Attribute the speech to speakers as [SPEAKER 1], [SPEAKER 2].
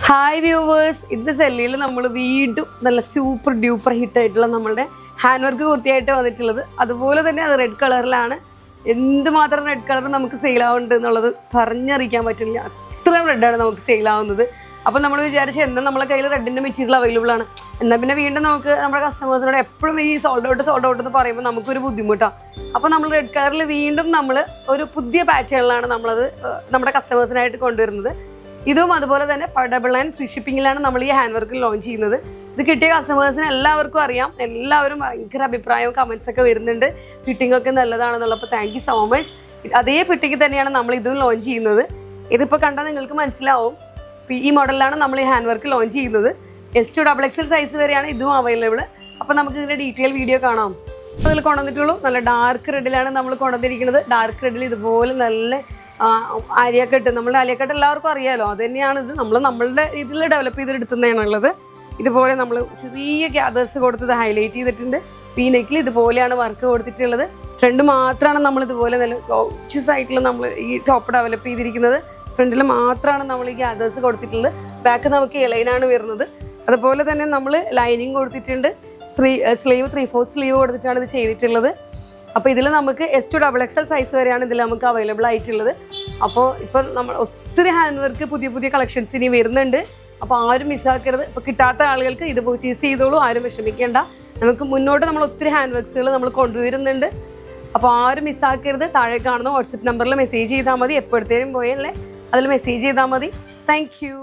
[SPEAKER 1] Hi viewers, ഇന്ന് സെല്ലിയിൽ നമ്മൾ വീണ്ടും നല്ല സൂപ്പർ ഡ്യൂപ്പർ ഹിറ്റായിട്ടുള്ള നമ്മളുടെ ഹാൻഡ് വർക്ക് കുർത്തിയായിട്ട് വന്നിട്ടുള്ളത്. അതുപോലെ തന്നെ അത് റെഡ് കളറിലാണ്. എന്തുമാത്രം റെഡ് കളർ നമുക്ക് സെയിലാവുന്നുണ്ട് എന്നുള്ളത് പറഞ്ഞറിയിക്കാൻ പറ്റില്ല. അത്രയും റെഡാണ് നമുക്ക് സെയിലാവുന്നത്. അപ്പോൾ നമ്മൾ വിചാരിച്ച എന്നാൽ നമ്മളെ കയ്യിൽ റെഡിൻ്റെ മെറ്റീരിയൽ അവൈലബിൾ ആണ്. എന്നാൽ പിന്നെ വീണ്ടും നമുക്ക് നമ്മുടെ കസ്റ്റമേഴ്സിനോട് എപ്പോഴും ഈ സോൾഡ് ഔട്ട് എന്ന് പറയുമ്പോൾ നമുക്കൊരു ബുദ്ധിമുട്ടാണ്. അപ്പോൾ നമ്മൾ റെഡ് കളറിൽ വീണ്ടും നമ്മൾ ഒരു പുതിയ പാറ്റേണിലാണ് നമ്മളത് നമ്മുടെ കസ്റ്റമേഴ്സിനായിട്ട് കൊണ്ടുവരുന്നത്. ഇതും അതുപോലെ തന്നെ ഡബിൾ ആൻഡ് ഫ്രീ ഷിപ്പിങ്ങിലാണ് നമ്മൾ ഈ ഹാൻഡ് വർക്ക് ലോഞ്ച് ചെയ്യുന്നത്. ഇത് കിട്ടിയ കസ്റ്റമേഴ്സിന് എല്ലാവർക്കും അറിയാം. എല്ലാവരും ഭയങ്കര അഭിപ്രായവും കമൻസ് ഒക്കെ വരുന്നുണ്ട്, ഫിറ്റിംഗ് ഒക്കെ നല്ലതാണെന്നുള്ളത്. അപ്പോൾ താങ്ക് യു സോ മച്ച്. അതേ ഫിറ്റിംഗ് തന്നെയാണ് നമ്മൾ ഇതും ലോഞ്ച് ചെയ്യുന്നത്. ഇതിപ്പോൾ കണ്ടാൽ നിങ്ങൾക്ക് മനസ്സിലാവും. ഈ മോഡലിലാണ് നമ്മൾ ഈ ഹാൻഡ് വർക്ക് ലോഞ്ച് ചെയ്യുന്നത്. S2XXL സൈസ് വരെയാണ് ഇതും അവൈലബിൾ. അപ്പോൾ നമുക്ക് ഇതിൻ്റെ ഡീറ്റെയിൽ വീഡിയോ കാണാം. അപ്പോൾ ഇതിൽ കൊണ്ടുവന്നിട്ടുള്ളൂ നല്ല ഡാർക്ക് റെഡിലാണ് നമ്മൾ കൊണ്ടുവന്നിരിക്കുന്നത്. ഡാർക്ക് റെഡിൽ ഇതുപോലെ നല്ല ആലിയക്കട്ട്, നമ്മുടെ ആലിയക്കട്ട് എല്ലാവർക്കും അറിയാമല്ലോ. അത് തന്നെയാണ് ഇത്. നമ്മളുടെ രീതിയിൽ ഡെവലപ്പ് ചെയ്തെടുക്കുന്നതാണുള്ളത്. ഇതുപോലെ നമ്മൾ ചെറിയ ഗ്യാദേഴ്സ് കൊടുത്തത് ഹൈലൈറ്റ് ചെയ്തിട്ടുണ്ട്. ഈ നെക്കിൽ ഇതുപോലെയാണ് വർക്ക് കൊടുത്തിട്ടുള്ളത്. ഫ്രണ്ട് മാത്രമാണ് നമ്മൾ ഇതുപോലെ നല്ല ഗോർജിയസ് ആയിട്ടുള്ള നമ്മൾ ഈ ടോപ്പ് ഡെവലപ്പ് ചെയ്തിരിക്കുന്നത്. ഫ്രണ്ടിൽ മാത്രമാണ് നമ്മൾ ഈ ഗ്യാദേഴ്സ് കൊടുത്തിട്ടുള്ളത്. ബാക്ക് നമുക്ക് എലൈനാണ് വരുന്നത്. അതുപോലെ തന്നെ നമ്മൾ ലൈനിങ് കൊടുത്തിട്ടുണ്ട്. സ്ലീവ് 3/4 സ്ലീവ് കൊടുത്തിട്ടാണ് ഇത് ചെയ്തിട്ടുള്ളത്. അപ്പോൾ ഇതിൽ നമുക്ക് S2XXL സൈസ് വരെയാണ് ഇതിൽ നമുക്ക് അവൈലബിൾ ആയിട്ടുള്ളത്. അപ്പോൾ ഇപ്പം നമ്മൾ ഒത്തിരി ഹാൻഡ് വർക്ക് പുതിയ കളക്ഷൻസ് ഇനി വരുന്നുണ്ട്. അപ്പോൾ ആരും മിസ്സാക്കരുത്. ഇപ്പോൾ കിട്ടാത്ത ആളുകൾക്ക് ഇത് പർച്ചേസ് ചെയ്തോളൂ, ആരും വിഷമിക്കേണ്ട. നമുക്ക് മുന്നോട്ട് നമ്മൾ ഒത്തിരി ഹാൻഡ് വർക്ക്സുകൾ നമ്മൾ കൊണ്ടുവരുന്നുണ്ട്. അപ്പോൾ ആരും മിസ്സാക്കരുത്. താഴെ കാണുന്ന വാട്സപ്പ് നമ്പറിൽ മെസ്സേജ് ചെയ്താൽ മതി. എപ്പോഴത്തേനും പോയല്ലേ അതിൽ മെസ്സേജ് ചെയ്താൽ മതി. Thank you.